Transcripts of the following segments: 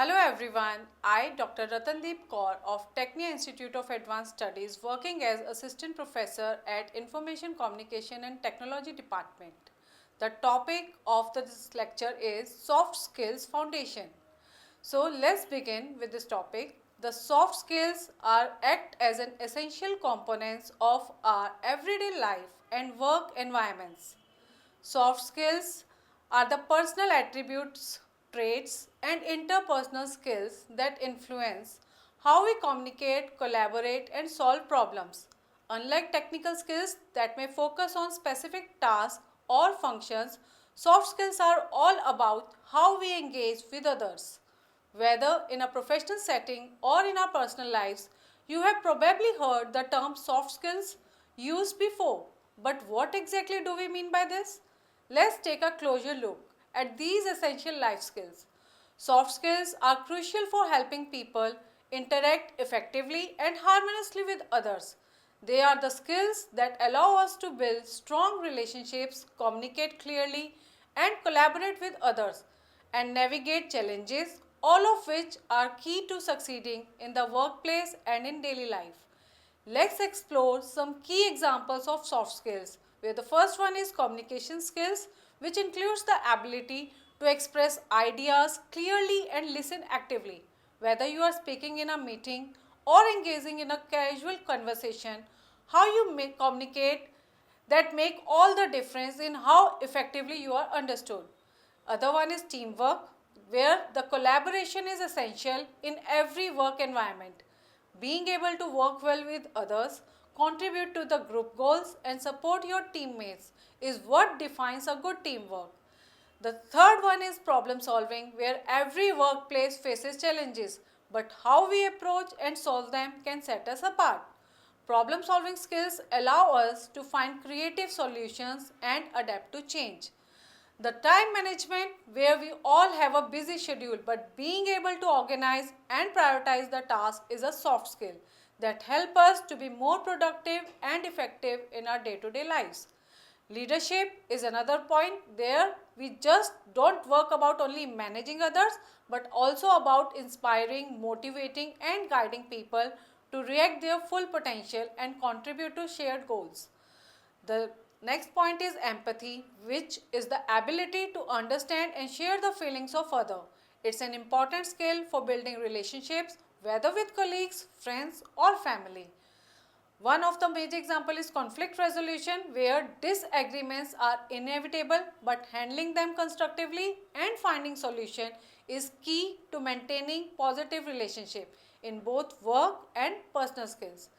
Hello everyone, I Dr. Ratandeep Kaur of Tecnia Institute of Advanced Studies working as Assistant Professor at Information Communication and Technology Department. The topic of this lecture is Soft Skills Foundation. So let's begin with this topic. The soft skills act as an essential components of our everyday life and work environments. Soft skills are the personal attributes, traits, and interpersonal skills that influence how we communicate, collaborate, and solve problems. Unlike technical skills that may focus on specific tasks or functions, soft skills are all about how we engage with others. Whether in a professional setting or in our personal lives, you have probably heard the term soft skills used before. But what exactly do we mean by this? Let's take a closer look at these essential life skills. Soft skills are crucial for helping people interact effectively and harmoniously with others. They are the skills that allow us to build strong relationships, communicate clearly, and collaborate with others and navigate challenges, all of which are key to succeeding in the workplace and in daily life. Let's explore some key examples of soft skills, where the first one is communication skills, which includes the ability to express ideas clearly and listen actively. Whether you are speaking in a meeting or engaging in a casual conversation, how you communicate that make all the difference in how effectively you are understood. Other one is teamwork, where the collaboration is essential in every work environment. Being able to work well with others, contribute to the group goals, and support your teammates is what defines a good teamwork. The third one is problem solving, where every workplace faces challenges, but how we approach and solve them can set us apart. Problem solving skills allow us to find creative solutions and adapt to change. The time management, where we all have a busy schedule, but being able to organize and prioritize the task is a soft skill that help us to be more productive and effective in our day-to-day lives. Leadership is another point. There we just don't work about only managing others, but also about inspiring, motivating, and guiding people to react their full potential and contribute to shared goals. The next point is empathy, which is the ability to understand and share the feelings of other. It's an important skill for building relationships, whether with colleagues, friends, or family. One of the major example is conflict resolution, where disagreements are inevitable, but handling them constructively and finding solution is key to maintaining positive relationship in both work and personal skills.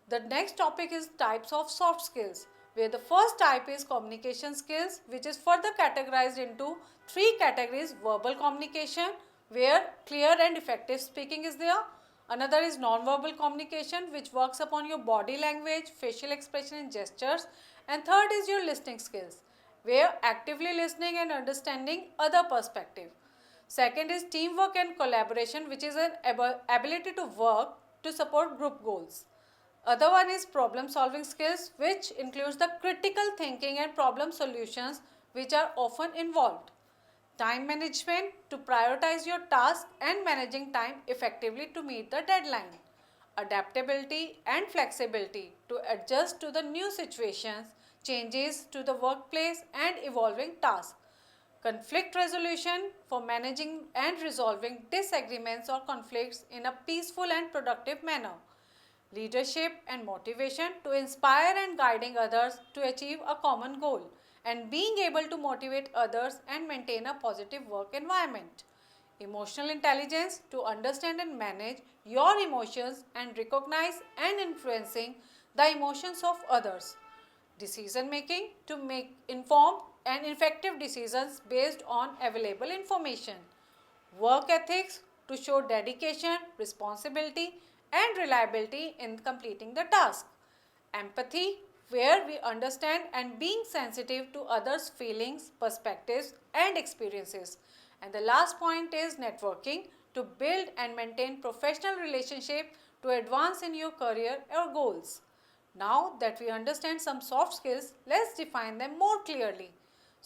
The next topic is types of soft skills, where the first type is communication skills, which is further categorized into three categories: verbal communication, where clear and effective speaking is there. Another is non-verbal communication, which works upon your body language, facial expression and gestures. And third is your listening skills, where actively listening and understanding other perspective. Second is teamwork and collaboration, which is an ability to work to support group goals. Other one is problem solving skills, which includes the critical thinking and problem solutions which are often involved. Time management, to prioritize your task and managing time effectively to meet the deadline. Adaptability and flexibility, to adjust to the new situations, changes to the workplace and evolving tasks. Conflict resolution, for managing and resolving disagreements or conflicts in a peaceful and productive manner. Leadership and motivation, to inspire and guiding others to achieve a common goal, and being able to motivate others and maintain a positive work environment. Emotional intelligence, to understand and manage your emotions and recognize and influencing the emotions of others. Decision making, to make informed and effective decisions based on available information. Work ethics, to show dedication, responsibility, and reliability in completing the task. Empathy, where we understand and being sensitive to others' feelings, perspectives, and experiences. And the last point is networking, to build and maintain professional relationship to advance in your career or goals. Now that we understand some soft skills, let's define them more clearly.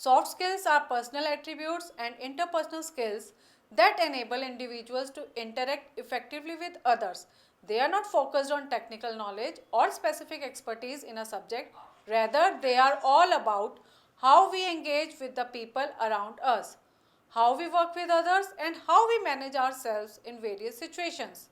Soft skills are personal attributes and interpersonal skills that enable individuals to interact effectively with others. They are not focused on technical knowledge or specific expertise in a subject, rather, they are all about how we engage with the people around us, how we work with others, and how we manage ourselves in various situations.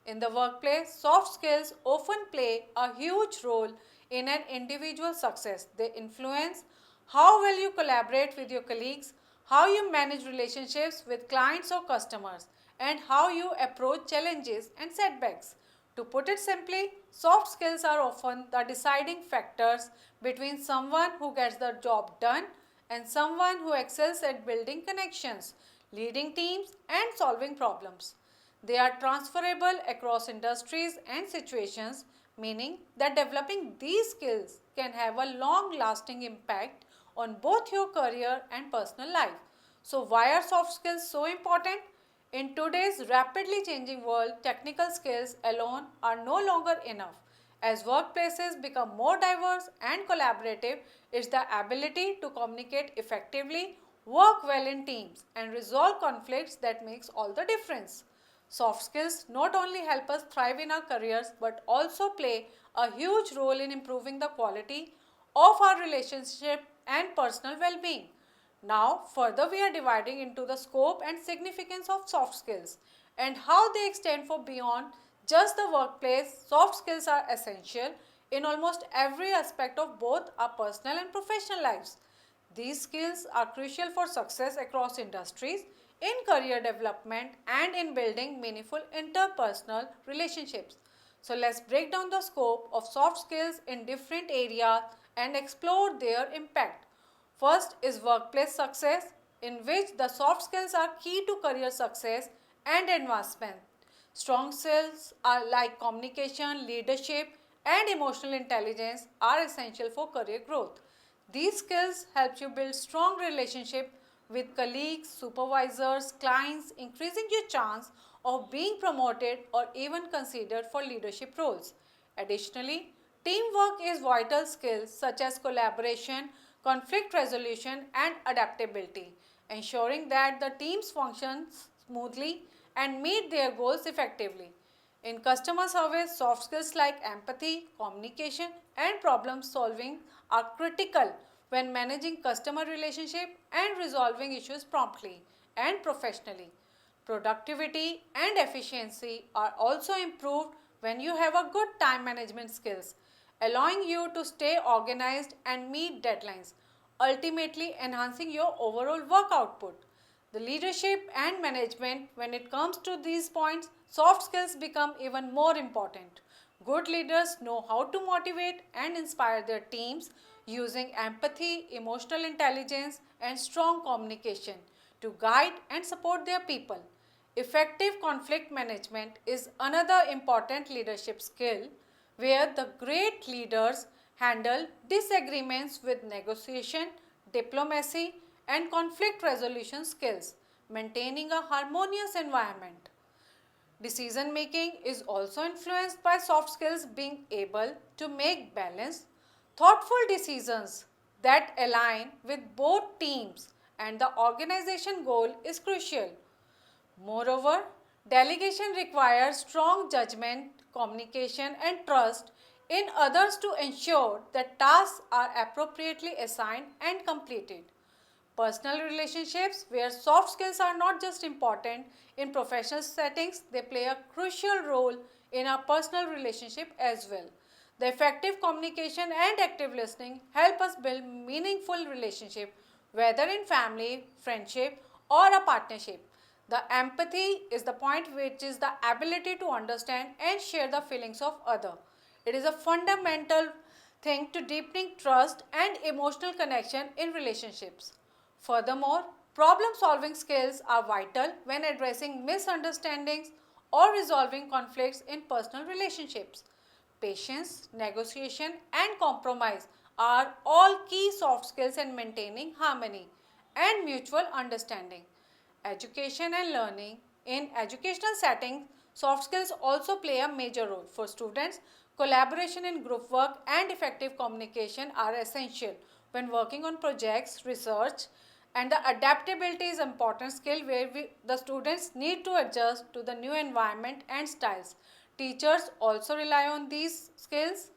In the workplace, soft skills often play a huge role in an individual's success. They influence how well you collaborate with your colleagues, how you manage relationships with clients or customers, and how you approach challenges and setbacks. To put it simply, soft skills are often the deciding factors between someone who gets the job done and someone who excels at building connections, leading teams, and solving problems. They are transferable across industries and situations, meaning that developing these skills can have a long lasting impact on both your career and personal life. So, why are soft skills so important? In today's rapidly changing world, technical skills alone are no longer enough. As workplaces become more diverse and collaborative, it's the ability to communicate effectively, work well in teams, and resolve conflicts that makes all the difference. Soft skills not only help us thrive in our careers but also play a huge role in improving the quality of our relationship and personal well being. Now, further, we are dividing into the scope and significance of soft skills and how they extend for beyond just the workplace. Soft skills are essential in almost every aspect of both our personal and professional lives. These skills are crucial for success across industries, in career development, and in building meaningful interpersonal relationships. So, let's break down the scope of soft skills in different areas and explore their impact. First is workplace success, in which the soft skills are key to career success and advancement. Strong skills are like communication, leadership, and emotional intelligence are essential for career growth. These skills help you build strong relationship with colleagues, supervisors, clients, increasing your chance of being promoted or even considered for leadership roles. Additionally, teamwork is vital skills such as collaboration, conflict resolution, and adaptability, ensuring that the teams function smoothly and meet their goals effectively. In customer service, soft skills like empathy, communication, and problem solving are critical when managing customer relationship and resolving issues promptly and professionally. Productivity and efficiency are also improved when you have a good time management skills, allowing you to stay organized and meet deadlines, ultimately enhancing your overall work output. The leadership and management, when it comes to these points, soft skills become even more important. Good leaders know how to motivate and inspire their teams using empathy, emotional intelligence, and strong communication to guide and support their people. Effective conflict management is another important leadership skill where the great leaders handle disagreements with negotiation, diplomacy, and conflict resolution skills, maintaining a harmonious environment. Decision making is also influenced by soft skills, being able to make balanced, thoughtful decisions that align with both teams and the organization goal is crucial. Moreover, delegation requires strong judgment, communication, and trust in others to ensure that tasks are appropriately assigned and completed. Personal relationships, where soft skills are not just important in professional settings, they play a crucial role in our personal relationship as well. The effective communication and active listening help us build meaningful relationship, whether in family, friendship, or a partnership. The empathy is the point, which is the ability to understand and share the feelings of other. It is a fundamental thing to deepening trust and emotional connection in relationships. Furthermore, problem solving skills are vital when addressing misunderstandings or resolving conflicts in personal relationships. Patience, negotiation, and compromise are all key soft skills in maintaining harmony and mutual understanding. Education and learning. In educational settings, soft skills also play a major role. For students, collaboration in group work and effective communication are essential. when working on projects, research, and the adaptability is important skill where the students need to adjust to the new environment and styles. Teachers also rely on these skills.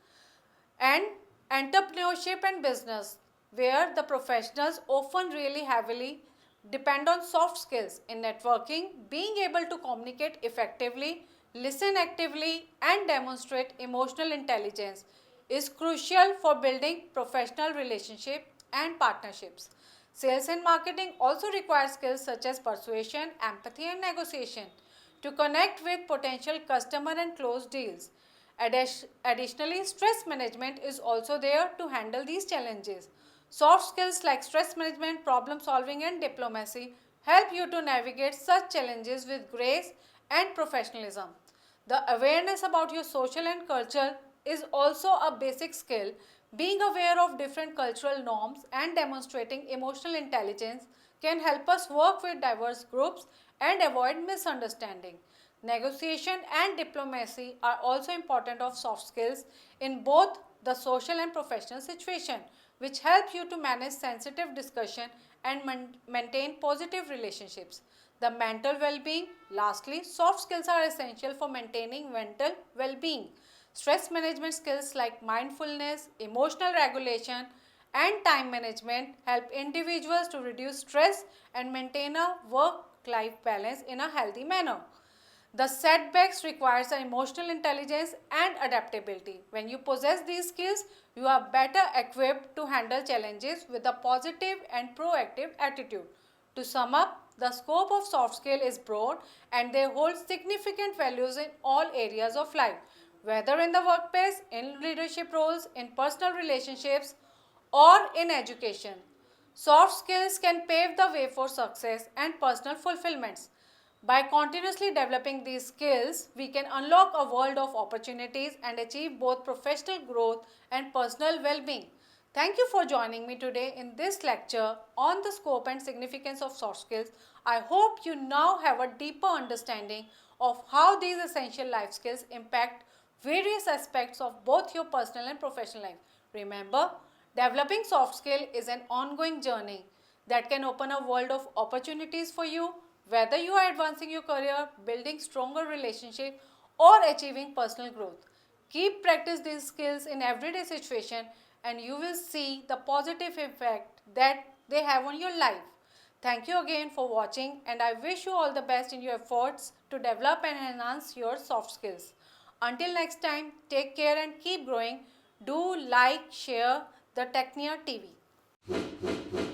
And entrepreneurship and business, where the professionals often really heavily depend on soft skills in networking. Being able to communicate effectively, listen actively, and demonstrate emotional intelligence is crucial for building professional relationships and partnerships. Sales and marketing also require skills such as persuasion, empathy, and negotiation to connect with potential customer and close deals. Additionally, stress management is also there to handle these challenges. Soft skills like stress management, problem solving, and diplomacy help you to navigate such challenges with grace and professionalism. The awareness about your social and culture is also a basic skill. Being aware of different cultural norms and demonstrating emotional intelligence can help us work with diverse groups and avoid misunderstanding. Negotiation and diplomacy are also important of soft skills in both the social and professional situation, which help you to manage sensitive discussion and maintain positive relationships. The mental well-being. Lastly, soft skills are essential for maintaining mental well-being. Stress management skills like mindfulness, emotional regulation, and time management help individuals to reduce stress and maintain a work-life balance in a healthy manner. The setbacks requires emotional intelligence and adaptability. When you possess these skills, you are better equipped to handle challenges with a positive and proactive attitude. To sum up, the scope of soft skill is broad and they hold significant values in all areas of life, whether in the workplace, in leadership roles, in personal relationships, or in education. Soft skills can pave the way for success and personal fulfillments. By continuously developing these skills, we can unlock a world of opportunities and achieve both professional growth and personal well-being. Thank you for joining me today in this lecture on the scope and significance of soft skills. I hope you now have a deeper understanding of how these essential life skills impact various aspects of both your personal and professional life. Remember, developing soft skill is an ongoing journey that can open a world of opportunities for you, whether you are advancing your career, building stronger relationships, or achieving personal growth. Keep practice these skills in everyday situation and you will see the positive effect that they have on your life. Thank you again for watching and I wish you all the best in your efforts to develop and enhance your soft skills. Until next time, take care and keep growing. Do like, share the Tecnia TV.